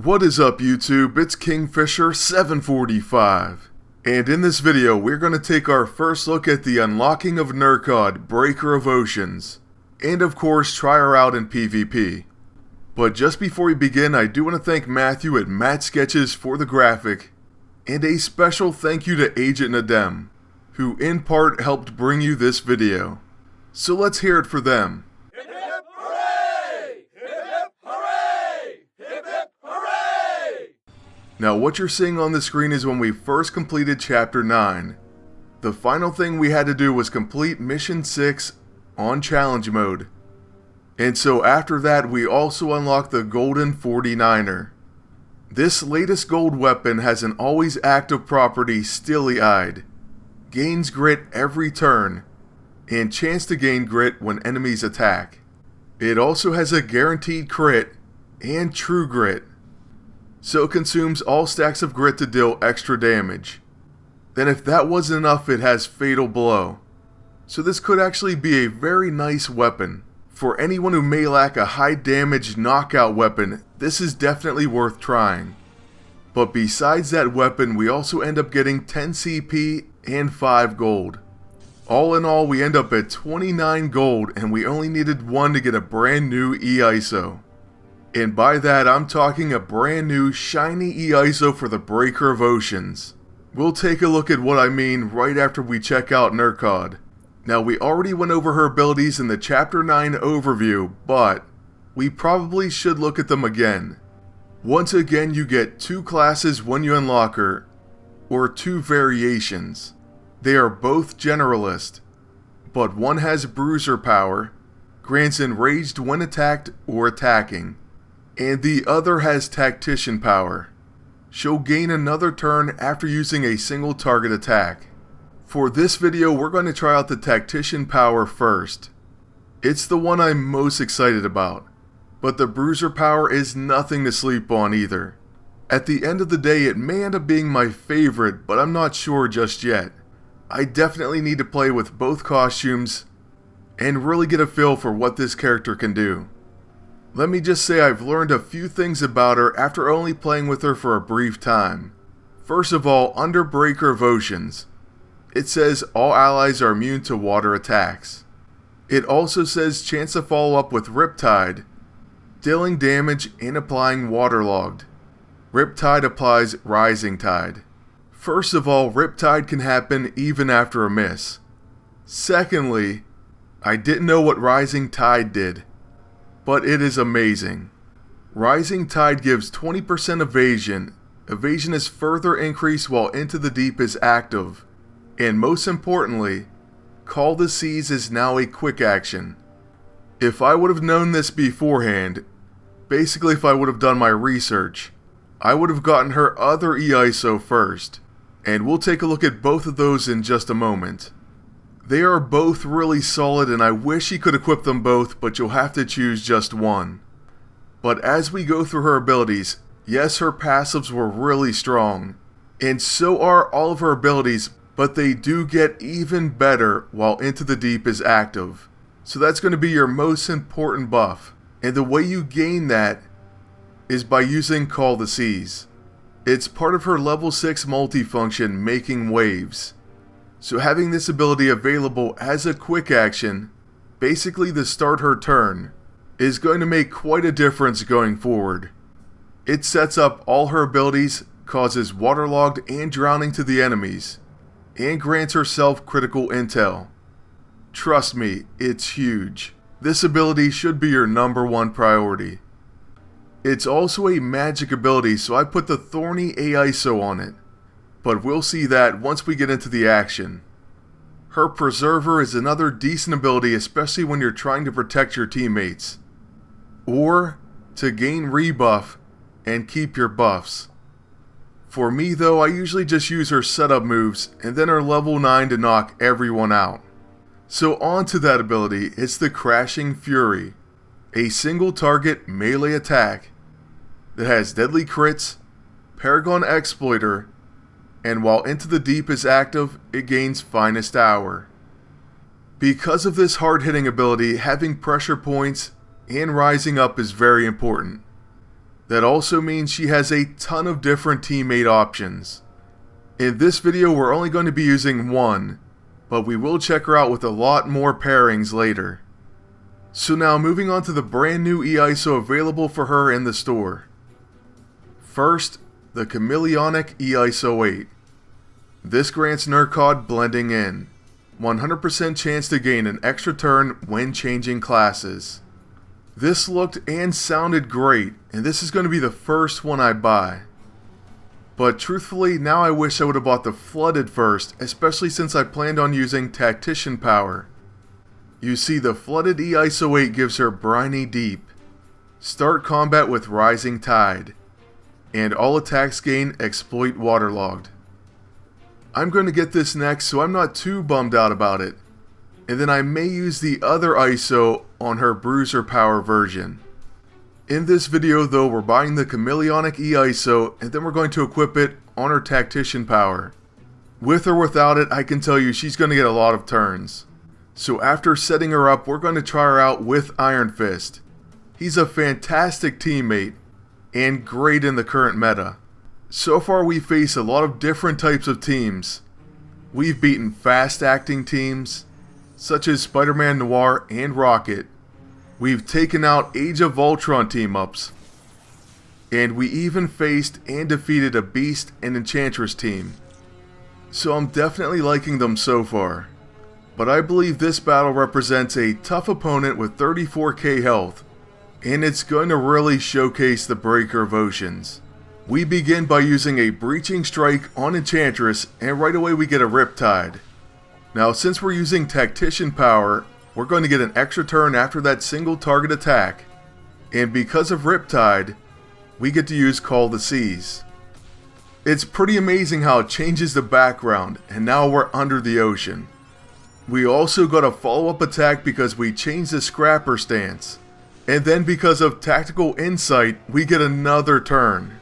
What is up YouTube, it's Kingfisher745, and in this video we're going to take our first look at the unlocking of Nerkkod, Breaker of Oceans, and of course try her out in PvP. But just before we begin, I do want to thank Matthew at Matt Sketches for the graphic, and a special thank you to Agent Nadem, who in part helped bring you this video. So let's hear it for them. Hip hip hooray! Hip hip hooray! Hip hip hooray! Now what you're seeing on the screen is when we first completed Chapter 9. The final thing we had to do was complete Mission 6 on Challenge Mode. And so after that we also unlocked the Golden 49er. This latest gold weapon has an always active property, Steely Eyed. Gains grit every turn, and chance to gain grit when enemies attack. It also has a guaranteed crit and true grit, so it consumes all stacks of grit to deal extra damage. Then if that wasn't enough, it has Fatal Blow. So this could actually be a very nice weapon. For anyone who may lack a high damage knockout weapon, this is definitely worth trying. But besides that weapon, we also end up getting 10 CP and 5 gold. All in all, we end up at 29 gold, and we only needed 1 to get a brand new Eiso. And by that, I'm talking a brand new shiny Eiso for the Breaker of Oceans. We'll take a look at what I mean right after we check out Nerkkod. Now, we already went over her abilities in the Chapter 9 overview, but we probably should look at them again. Once again, you get 2 classes when you unlock her, or 2 variations. They are both generalist, but one has bruiser power, grants enraged when attacked or attacking, and the other has tactician power. She'll gain another turn after using a single target attack. For this video, we're going to try out the tactician power first. It's the one I'm most excited about, but the bruiser power is nothing to sleep on either. At the end of the day, it may end up being my favorite, but I'm not sure just yet. I definitely need to play with both costumes and really get a feel for what this character can do. Let me just say I've learned a few things about her after only playing with her for a brief time. First of all, under Breaker of Oceans, it says all allies are immune to water attacks. It also says chance to follow up with Riptide, dealing damage and applying Waterlogged. Riptide applies Rising Tide. First of all, Riptide can happen even after a miss. Secondly, I didn't know what Rising Tide did, but it is amazing. Rising Tide gives 20% evasion. Evasion is further increased while Into the Deep is active. And most importantly, Call the Seas is now a quick action. If I would have known this beforehand, basically if I would have done my research, I would have gotten her other Eiso first, and we'll take a look at both of those in just a moment. They are both really solid, and I wish he could equip them both, but you'll have to choose just one. But as we go through her abilities, yes, her passives were really strong, and so are all of her abilities, but they do get even better while Into the Deep is active. So that's going to be your most important buff, and the way you gain that is by using Call the Seas. It's part of her level 6 multifunction, Making Waves. So having this ability available as a quick action, basically to start her turn, is going to make quite a difference going forward. It sets up all her abilities, causes waterlogged and drowning to the enemies, and grants herself critical intel. Trust me, it's huge. This ability should be your #1 priority. It's also a magic ability, so I put the Thorny Eiso on it, but we'll see that once we get into the action. Her Preserver is another decent ability, especially when you're trying to protect your teammates, or to gain rebuff and keep your buffs. For me though, I usually just use her setup moves and then her level 9 to knock everyone out. So on to that ability, it's the Crashing Fury, a single target melee attack that has deadly crits, Paragon Exploiter, and while Into the Deep is active, it gains Finest Hour. Because of this hard-hitting ability, having pressure points and rising up is very important. That also means she has a ton of different teammate options. In this video we're only going to be using one, but we will check her out with a lot more pairings later. So now moving on to the brand new Eiso available for her in the store. First, the Chameleonic Eiso 8. This grants Nerkkod blending in. 100% chance to gain an extra turn when changing classes. This looked and sounded great, and this is going to be the first one I buy. But truthfully, now I wish I would have bought the Flooded first, especially since I planned on using Tactician power. You see, the Flooded Eiso 8 gives her Briny Deep, start combat with Rising Tide, and all attacks gain Exploit Waterlogged. I'm going to get this next, so I'm not too bummed out about it. And then I may use the other Eiso on her Bruiser Power version. In this video though, we're buying the Chameleonic Eiso, and then we're going to equip it on her Tactician power. With or without it, I can tell you she's going to get a lot of turns. So after setting her up, we're going to try her out with Iron Fist. He's a fantastic teammate, and great in the current meta. So far we face a lot of different types of teams. We've beaten fast-acting teams, such as Spider-Man Noir and Rocket. We've taken out Age of Ultron team-ups. And we even faced and defeated a Beast and Enchantress team. So I'm definitely liking them so far. But I believe this battle represents a tough opponent with 34k health, and it's going to really showcase the Breaker of Oceans. We begin by using a Breaching Strike on Enchantress, and right away we get a Riptide. Now since we're using Tactician power, we're going to get an extra turn after that single target attack, and because of Riptide, we get to use Call the Seas. It's pretty amazing how it changes the background, and now we're under the ocean. We also got a follow-up attack because we changed the Scrapper stance. And then because of Tactical Insight, we get another turn.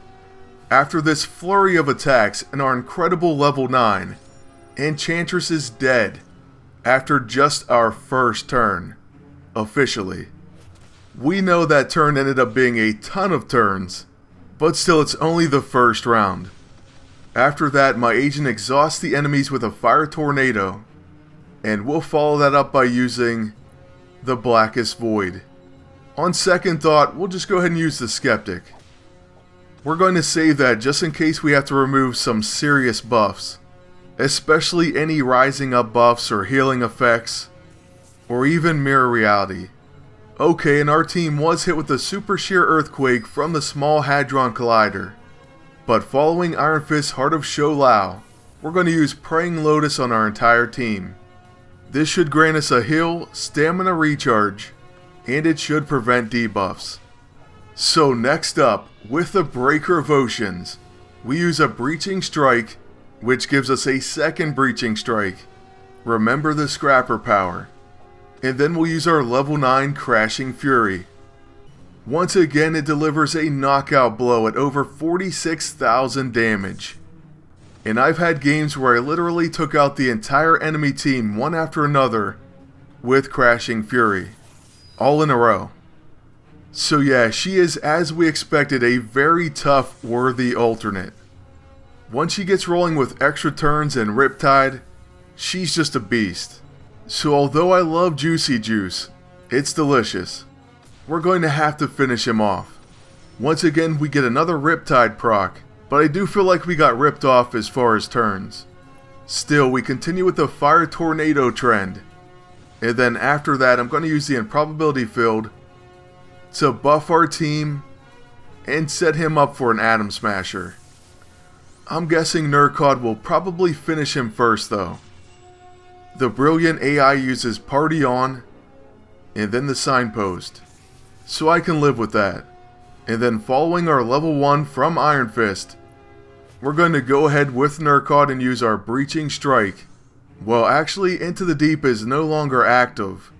After this flurry of attacks and our incredible level 9, Enchantress is dead. After just our first turn. Officially. We know that turn ended up being a ton of turns, but still it's only the first round. After that, my agent exhausts the enemies with a Fire Tornado. And we'll follow that up by using the Blackest Void. On second thought, we'll just go ahead and use the Skeptic. We're going to save that just in case we have to remove some serious buffs. Especially any rising up buffs or healing effects. Or even Mirror Reality. Okay, and our team was hit with the Super Shear Earthquake from the Small Hadron Collider. But following Iron Fist's Heart of Sho Lao, we're going to use Praying Lotus on our entire team. This should grant us a heal, stamina recharge, and it should prevent debuffs. So next up, with the Breaker of Oceans, we use a Breaching Strike, which gives us a second Breaching Strike. Remember the Scrapper power. And then we'll use our level 9 Crashing Fury. Once again, it delivers a knockout blow at over 46,000 damage. And I've had games where I literally took out the entire enemy team one after another with Crashing Fury. All in a row. So yeah, she is, as we expected, a very tough, worthy alternate. Once she gets rolling with extra turns and Riptide, she's just a beast. So although I love Juicy Juice, it's delicious. We're going to have to finish him off. Once again, we get another Riptide proc, but I do feel like we got ripped off as far as turns. Still, we continue with the Fire Tornado trend. And then after that, I'm going to use the Improbability Field to buff our team and set him up for an Atom Smasher. I'm guessing Nerkkod will probably finish him first though. The brilliant AI uses Party On and then the Signpost, so I can live with that. And then following our level 1 from Iron Fist, we're going to go ahead with Nerkkod and use our Breaching Strike. Well, actually, Into the Deep is no longer active,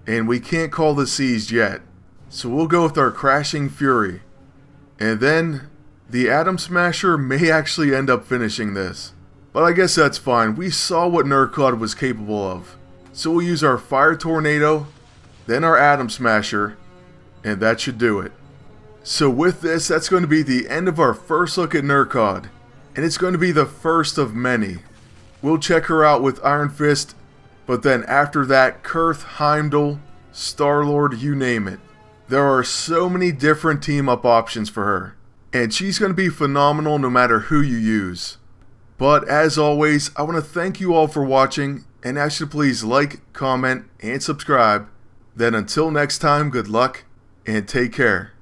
and we can't call the seas yet. So we'll go with our Crashing Fury. And then, the Atom Smasher may actually end up finishing this. But I guess that's fine, we saw what Nerkkod was capable of. So we'll use our Fire Tornado, then our Atom Smasher, and that should do it. So with this, that's going to be the end of our first look at Nerkkod, and it's going to be the first of many. We'll check her out with Iron Fist, but then after that, Kurth, Heimdall, Star-Lord, you name it. There are so many different team-up options for her, and she's going to be phenomenal no matter who you use. But as always, I want to thank you all for watching, and ask you to please like, comment, and subscribe. Then until next time, good luck, and take care.